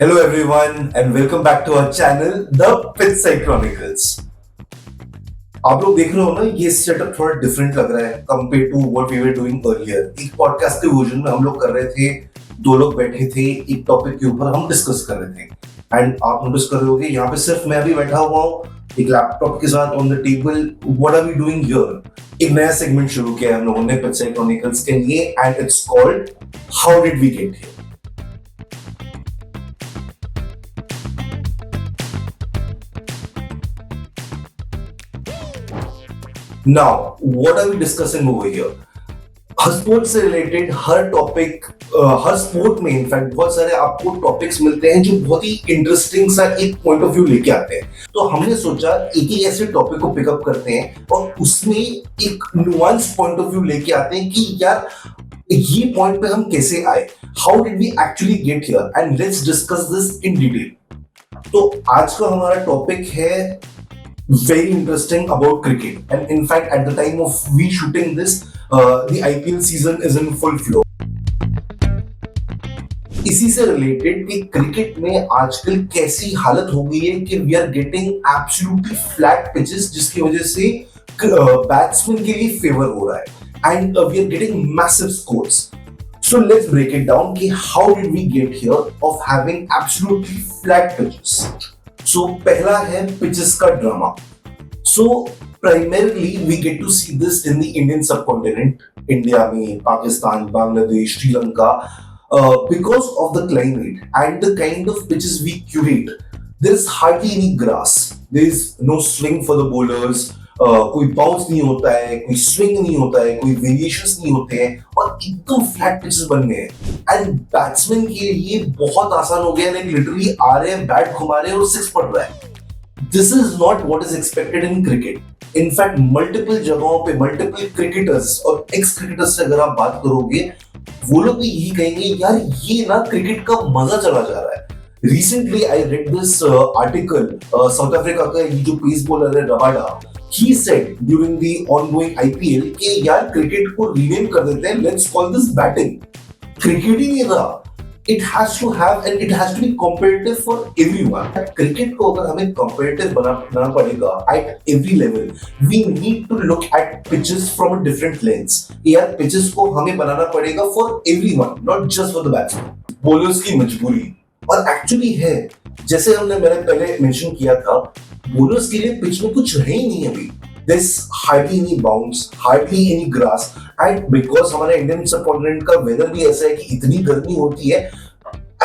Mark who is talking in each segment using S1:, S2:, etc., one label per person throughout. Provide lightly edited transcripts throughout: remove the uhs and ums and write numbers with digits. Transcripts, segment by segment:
S1: Hello everyone and welcome back to our channel The Pitchside Chronicles. आप लोग देख रहे हो ना, ये सेटअप थोड़ा डिफरेंट लग रहा है compare to what we were doing earlier. एक पॉडकास्ट के वर्जन में हम लोग कर रहे थे, दो लोग बैठे थे, एक टॉपिक के ऊपर हम डिस्कस कर रहे थे। एंड आप नोटिस कर रहे होगे यहाँ पे सिर्फ मैं भी बैठा हुआ हूँ एक लैपटॉप के साथ on the table. What are we doing here? एक नया सेगमेंट शुरू किया है हम लोगों ने पिटसाइड क्रॉनिकल्स के लिए and it's called how did we get here. Now, what are we discussing over here? हर स्पोर्ट से रिलेटेड हर टॉपिक, हर स्पोर्ट में इनफैक्ट बहुत सारे आपको टॉपिक्स मिलते हैं जो बहुत ही इंटरेस्टिंग सा एक पॉइंट ऑफ व्यू लेके आते हैं। तो हमने सोचा एक ही ऐसे टॉपिक को पिकअप करते हैं और उसमें एक नुआंस पॉइंट ऑफ व्यू लेके आते हैं कि यार ये पॉइंट पे हम कैसे आए, how did we actually get here, and let's discuss this in detail. तो आज का हमारा टॉपिक है very interesting about cricket, and in fact at the time of we shooting this the IPL season is in full flow. इसी से related कि cricket में आजकल कैसी हालत हो गई है कि we are getting absolutely flat pitches जिसकी वजह से बैट्समैन के लिए फेवर हो रहा है and we are getting massive scores. So let's break it down कि how did we get here of having absolutely flat pitches. So पहला है pitches का drama. So primarily we get to see this in the Indian subcontinent, India में, Pakistan, Bangladesh, Sri Lanka, because of the climate and the kind of pitches we curate. There is hardly any grass. There is no swing for the bowlers. कोई bounce नहीं होता है, कोई swing नहीं होता है, कोई वेरिएशंस नहीं होते हैं और एकदम फ्लैट पिचेस बन गए हैं. एंड बैट्समैन के लिए बहुत आसान हो गया, लाइक लिटरली आ रहे हैं, बैट घुमा रहे हैं और सिक्स पड़ रहा है. This is not what is expected in cricket. In fact multiple जगहों पे मल्टीपल क्रिकेटर्स और एक्स क्रिकेटर्स से अगर आप बात करोगे, वो लोग भी यही कहेंगे यार ये ना क्रिकेट का मजा चला जा रहा है. Recently, I read this article. South Africa का ये जो पेस बॉलर है Rabada, he said during the ongoing IPL कि यार क्रिकेट को रीनेम कर देते हैं, let's call this batting. Cricket ही नहीं रहा. It has to have and it has to be competitive for everyone. Cricket को अगर हमें competitive बनाना पड़ेगा at every level, we need to look at pitches from a different lens. यार pitches को हमें बनाना पड़ेगा for everyone, not just for the batsman. Bowlers की मजबूरी और एक्चुअली है, जैसे मैंने पहले मेंशन किया था, बॉलर्स के लिए पिच में कुछ है ही नहीं अभी. There's hardly any bounce, hardly any grass, and because हमारे इंडियन सबकॉन्टिनेंट का वेदर भी ऐसा है कि इतनी गर्मी होती है,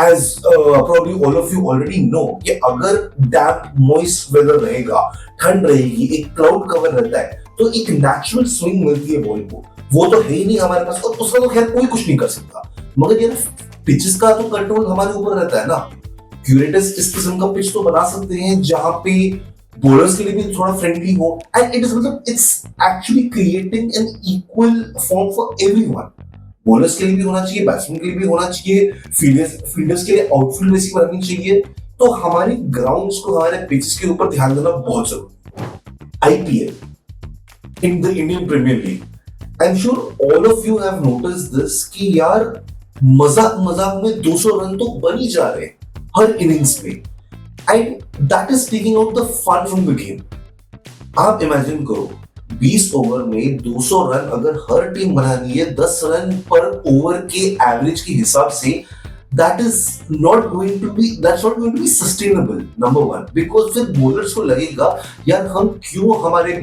S1: as probably all of you already know कि अगर damp moist weather रहेगा, ठंड रहेगी, एक क्लाउड कवर रहता है, तो एक नेचुरल स्विंग मिलती है बॉल को. वो तो है ही नहीं हमारे पास और उसका तो खैर कोई कुछ नहीं कर सकता. मगर यार पिचेस का तो कंट्रोल हमारे ऊपर रहता है ना. क्यूरेटर्स इस किस्म का पिच तो बना सकते हैं जहां पे बॉलर्स के लिए भी थोड़ा फ्रेंडली हो, एंड इट इज मतलब it's actually creating an equal form for everyone. Bowlers के लिए भी होना चाहिए, बैट्समैन के लिए भी होना चाहिए, फील्डर्स के लिए आउटफील्ड वैसी बननी चाहिए. तो हमारे ग्राउंड्स को, हमारे पिचेस के ऊपर ध्यान देना बहुत जरूरी. IPL in the Indian Premier League, I am sure all of you have noticed this कि यार मजाक मजाक में 200 रन तो बन ही जा रहे हैं हर इनिंग्स में, and that is taking out the fun from the game. आप इमेजिन करो 20 ओवर में 200 रन अगर हर टीम बनानी है 10 रन पर ओवर के एवरेज के हिसाब से, that's not going to be sustainable, number one, because फिर बॉलर्स को लगेगा यार हम क्यों हमारे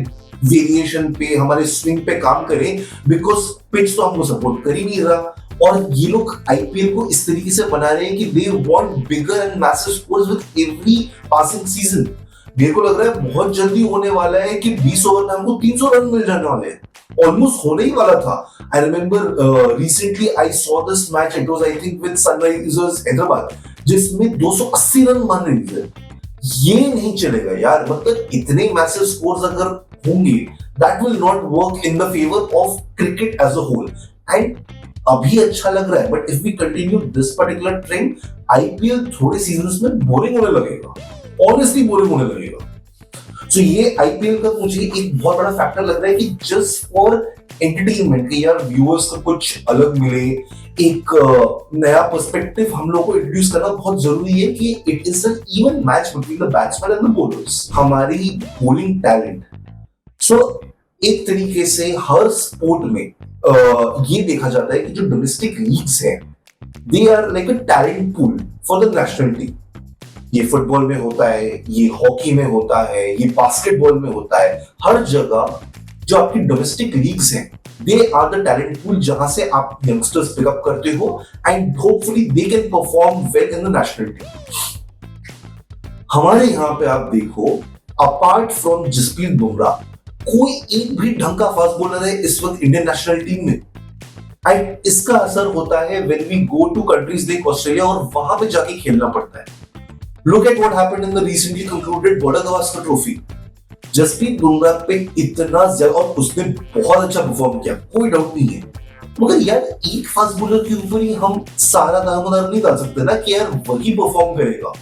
S1: वेरिएशन पे, हमारे स्विंग पे काम करें, बिकॉज पिच तो हमको सपोर्ट कर ही नहीं रहा. और ये लोग आईपीएल को इस तरीके से बना रहे हैं कि they want bigger and massive scores with every passing season. मेरे को लग रहा है बहुत जल्दी होने वाला है कि 20 ओवर में हमको 300 रन मिल जाने वाले हैं. ऑलमोस्ट होने ही वाला था. I remember recently I saw this match, it was I think with Sunrisers Hyderabad, जिसमें 280 रन मान रही थे. ये नहीं चलेगा यार. मतलब इतने मैसिव स्कोर्स अगर होंगे, that will not work in the favour of cricket as a whole. And अभी अच्छा लग रहा है, but if we continue this particular trend, IPL थोड़े सीजन्स में बोरिंग होने लगेगा, ऑनेस्टली बोरिंग होने लगेगा. सो ये आईपीएल का मुझे एक बहुत बड़ा फैक्टर लग रहा है कि जस्ट फॉर एंटरटेनमेंट के यार व्यूअर्स को कुछ अलग मिले, एक नया पर्सपेक्टिव हम लोग को इंट्रोड्यूस करना बहुत जरूरी है कि it is an even match between the batsman and the bowlers. हमारी बॉलिंग टैलेंट सो एक तरीके से हर स्पोर्ट में ये देखा जाता है कि जो डोमेस्टिक लीग्स हैं they are like a talent pool for the national team. ये फुटबॉल में होता है, ये हॉकी में होता है, ये बास्केटबॉल में होता है। हर जगह जो आपकी डोमेस्टिक लीग्स हैं they are the talent pool जहां से आप यंगस्टर्स पिकअप करते हो and hopefully they can perform well in the national team. हमारे यहाँ पे आप देखो, अपार्ट फ्रॉम जसप्रीत बुमराह कोई एक भी ढंग का फास्ट बॉलर है इस वक्त इंडियन नेशनल टीम में। एंड इसका असर होता है when we go to countries like Australia और वहां पे जाके खेलना पड़ता है। Look at what happened in the recently concluded Border Gavaskar Trophy. Jasprit Bumrah पे इतना ज्यादा, और उसने बहुत अच्छा परफॉर्म किया, कोई डाउट नहीं है, मगर यार एक फास्ट बॉलर के ऊपर ही हम सारा दामोदर नहीं डाल सकते ना कि यार वही परफॉर्म करेगा।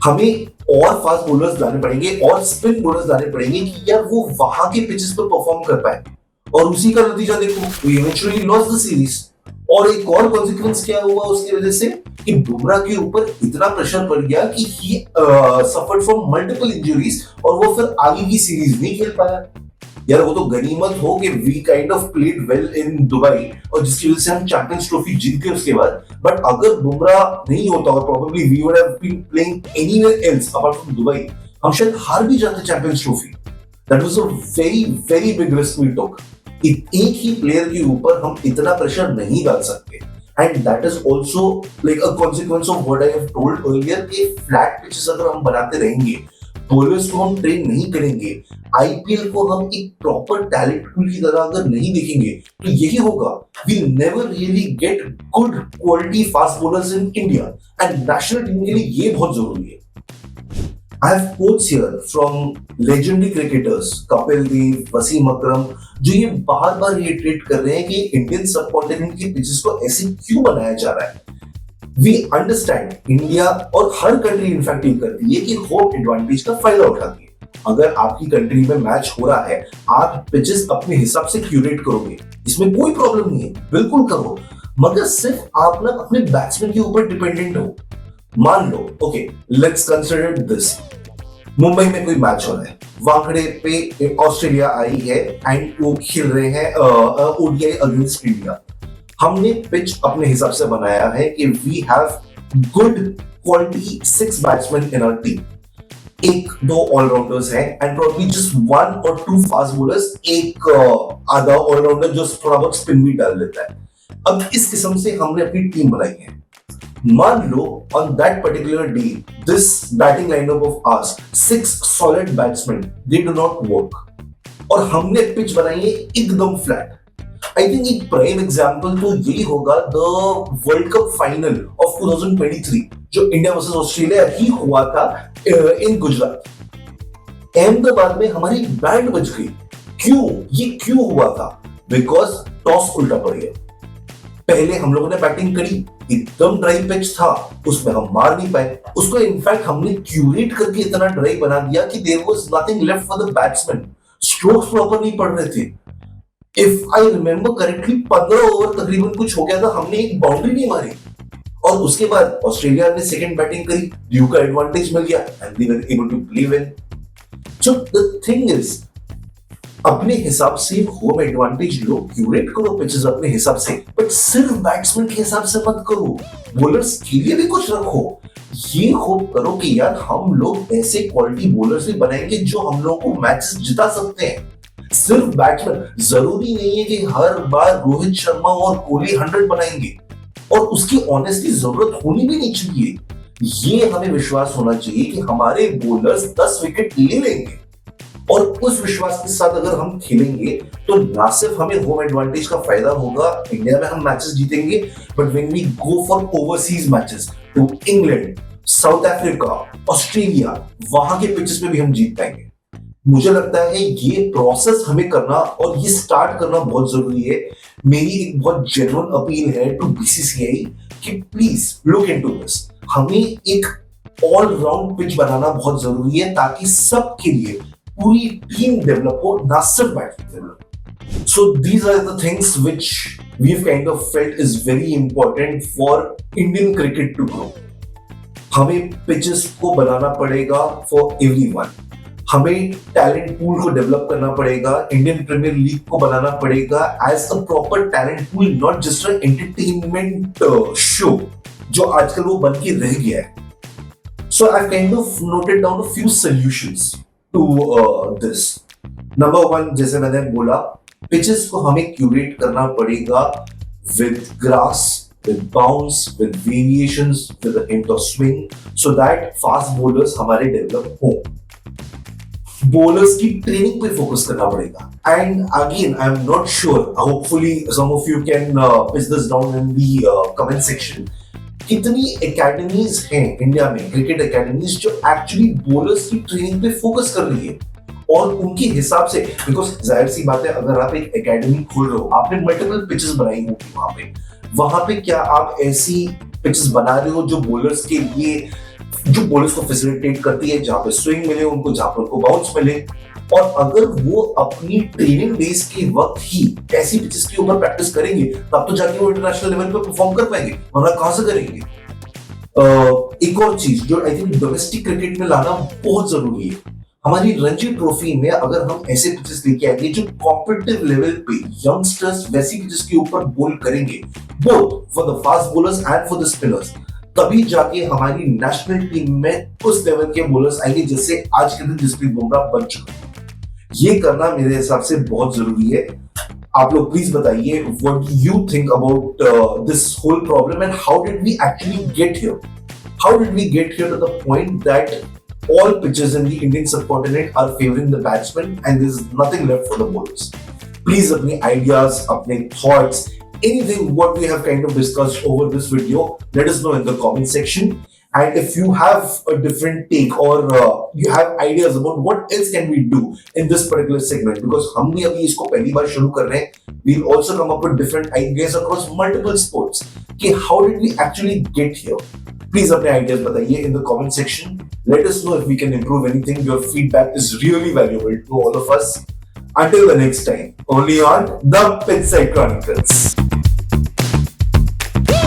S1: हमें और फास्ट बॉलर्स लाने पड़ेंगे और स्पिन बॉलर्स लाने पड़ेंगे कि यार वो वहां के पिचेस पर परफॉर्म कर पाए। और उसी का नतीजा देखो, we eventually lost the series. और एक और कॉन्सिक्वेंस क्या हुआ उसकी वजह से कि बुमराह के ऊपर इतना प्रेशर पड़ गया कि ही सफर्ड फ्रॉम मल्टीपल इंजरीज और वो फिर आगे की सीरीज नहीं खेल पाया। यार वो तो गनीमत हो कि we kind of played well in Dubai और जिसकी वजह से हम चैंपियंस ट्रॉफी जीत गए उसके बाद। बट अगर बुमराह नहीं होता और probably we would have been playing anywhere else apart from Dubai, हम शायद हार भी जाते Champions Trophy. That was a very very big risk we took. एक ही प्लेयर के ऊपर हम इतना प्रेशर नहीं डाल सकते। And that is also like a consequence of what I have told earlier कि फ्लैट पिचेस अगर हम बनाते रहेंगे, बॉलर्स को हम ट्रेन नहीं करेंगे, आईपीएल को हम एक प्रॉपर टैलेंट पूल की तरह अगर नहीं देखेंगे, तो यही होगा, we never really get good quality fast bowlers in India. And national team के लिए ये बहुत जरूरी है। I have quotes here from legendary cricketers Kapil Dev, Wasim अकरम, जो ये बार बार रिट्रेट कर रहे हैं कि इंडियन सबकॉन्टिनेंट की पिचेस को ऐसे क्यों बनाया जा रहा है। वी अंडरस्टैंड, इंडिया और हर कंट्री इनफैक्ट ये करती है कि होम एडवांटेज का फायदा उठाती है। अगर आपकी कंट्री में मैच हो रहा है, आप पिचेस अपने हिसाब से क्यूरेट करोगे, इसमें कोई प्रॉब्लम नहीं है, बिल्कुल करो, मगर सिर्फ आप ना अपने बैट्समैन के ऊपर डिपेंडेंट हो। मान लो, okay, let's consider this, Mumbai में कोई मैच हो रहा है, वांखड़े पे ऑस्ट्रेलिया आई है एंड वो खेल रहे हैं ओडीआई अगेंस्ट इंडिया। हमने पिच अपने हिसाब से बनाया है कि we have good quality 6 batsman in our team, एक दो ऑलराउंडर्स हैं and probably just 1 or 2 fast bowlers, एक आधा ऑलराउंडर जो थोड़ा बहुत स्पिन भी डाल लेता है। अब इस किस्म से हमने अपनी टीम बनाई है। मान लो on that particular day, this batting lineup of ours, 6 solid batsmen, they do not work, और हमने पिच बनाई है एकदम फ्लैट। आई थिंक एक प्राइम एग्जांपल तो यही होगा the world cup final of 2023 जो इंडिया वर्सेस ऑस्ट्रेलिया ही हुआ था इन गुजरात। अहमदाबाद में हमारी बैंड बज गई। ये क्यों हुआ था? बिकॉज टॉस उल्टा पड़ गया। पहले हम लोगों ने बैटिंग करी, एकदम ड्राई पिच था, उसमें हम मार नहीं पाए। उसको इनफैक्ट हमने क्यूरेट करके इतना ड्राई बना दिया कि there was nothing left for the batsman. Strokes proper नहीं पड़ रहे थे। If I remember correctly 15 over तकरीबन कुछ हो गया था, हमने एक बाउंड्री नहीं मारी। और उसके बाद ऑस्ट्रेलिया ने सेकंड बैटिंग करी, ड्यू का एडवांटेज मिल गया and they were able to play well. So the thing is, अपने हिसाब से होम एडवांटेज लो, क्यूरेट करो पिचेस अपने हिसाब से, बट सिर्फ बैट्समैन के हिसाब से मत करो, बॉलर्स के लिए भी कुछ रखो। ये होप करो कि यार हम लोग ऐसे क्वालिटी बॉलर्स भी बनाएंगे जो हम लोग को मैचेस जिता सकते हैं। सिर्फ बैट्समैन, जरूरी नहीं है कि हर बार रोहित शर्मा और कोहली 100 बनाएंगे, और उसकी ऑनेस्टली जरूरत होनी भी नहीं चाहिए। ये हमें विश्वास होना चाहिए कि हमारे बॉलर्स 10 विकेट ले लेंगे, और उस विश्वास के साथ अगर हम खेलेंगे तो ना सिर्फ हमें होम एडवांटेज का फायदा होगा, इंडिया में हम मैचेस जीतेंगे, but when we go for overseas matches to England, South Africa, Australia, वहां के पिचेस पे भी हम जीत पाएंगे। मुझे लगता है ये प्रोसेस हमें करना और ये स्टार्ट करना बहुत जरूरी है। मेरी एक बहुत जेन्युइन अपील है टू बीसीसीआई कि प्लीज लुक इनटू दिस। हमें एक ऑल राउंड पिच बनाना बहुत जरूरी है ताकि सबके लिए पूरी टीम डेवलप हो, ना सिर्फ batting develop. So these are the things which we've kind of felt is very important for Indian cricket to grow. हमें पिचेस को बनाना पड़ेगा फॉर एवरीवन, हमें टैलेंट पूल को डेवलप करना पड़ेगा, इंडियन प्रीमियर लीग को बनाना पड़ेगा as a proper talent pool, not just a entertainment show जो आजकल वो बन के रह गया है. So I've kind of noted down a few solutions to this. Number one, जैसे मैंने बोला, पिचेस को हमें क्यूरेट करना पड़ेगा with grass, with bounce, with variations, with a hint of swing, so that fast bowlers हमारे डेवलप हो. Bowlers की ट्रेनिंग पे फोकस करना पड़ेगा. And again, I'm not sure. Hopefully, some of you can pitch this down in the comment section. कितनी academies हैं India में, cricket academies, जो एक्चुअली बॉलर्स की ट्रेनिंग पे फोकस कर रही है और उनके हिसाब से, बिकॉज जाहिर सी बात है, अगर आप एक एकेडमी खोल रहे हो, आपने मल्टीपल पिचेस बनाई होगी वहां पे क्या आप ऐसी पिचेस बना रहे हो जो बॉलर्स के लिए, जो बॉलर्स को फैसिलिटेट करती है, जहां पे स्विंग मिले उनको, जहां पर उनको बाउंस मिले. और अगर वो अपनी ट्रेनिंग डेज के वक्त ही ऐसी पिचेस के ऊपर प्रैक्टिस करेंगे, तब तो जाके वो इंटरनेशनल लेवल पे परफॉर्म कर पाएंगे, वरना कहां से करेंगे. एक और चीज जो आई थिंक डोमेस्टिक क्रिकेट में लाना बहुत जरूरी है, हमारी रणजी ट्रॉफी में अगर हम ऐसे पिचेस लेके आएंगे जो कॉम्पिटिटिव लेवल पे यंगस्टर्स वैसी पिचेस के ऊपर बॉल करेंगे, both for the fast bowlers and for the spinners, तभी जाके हमारी नेशनल टीम में उस लेवल के बॉलर्स आएंगे जैसे आज के दिन जसप्रीत बुमराह बन चुके हैं. ये करना मेरे हिसाब से बहुत जरूरी है. आप लोग प्लीज बताइए what you think about this whole problem and how did we actually get here. How did we get here to the point that all pitches in the Indian subcontinent are favoring the batsmen and there is nothing left for the bowlers. Please अपने ideas, अपने thoughts, anything what we have kind of discussed over this video, let us know in the comment section. And if you have a different take or you have ideas about what else can we do in this particular segment, because हम भी अभी इसको पहली बार शुरू कर रहे हैं, we'll also come up with different ideas across multiple sports कि how did we actually get here. Please अपने ideas बताइए in the comment section. Let us know if we can improve anything. Your feedback is really valuable to all of us. Until the next time, only on the Pitchside Chronicles.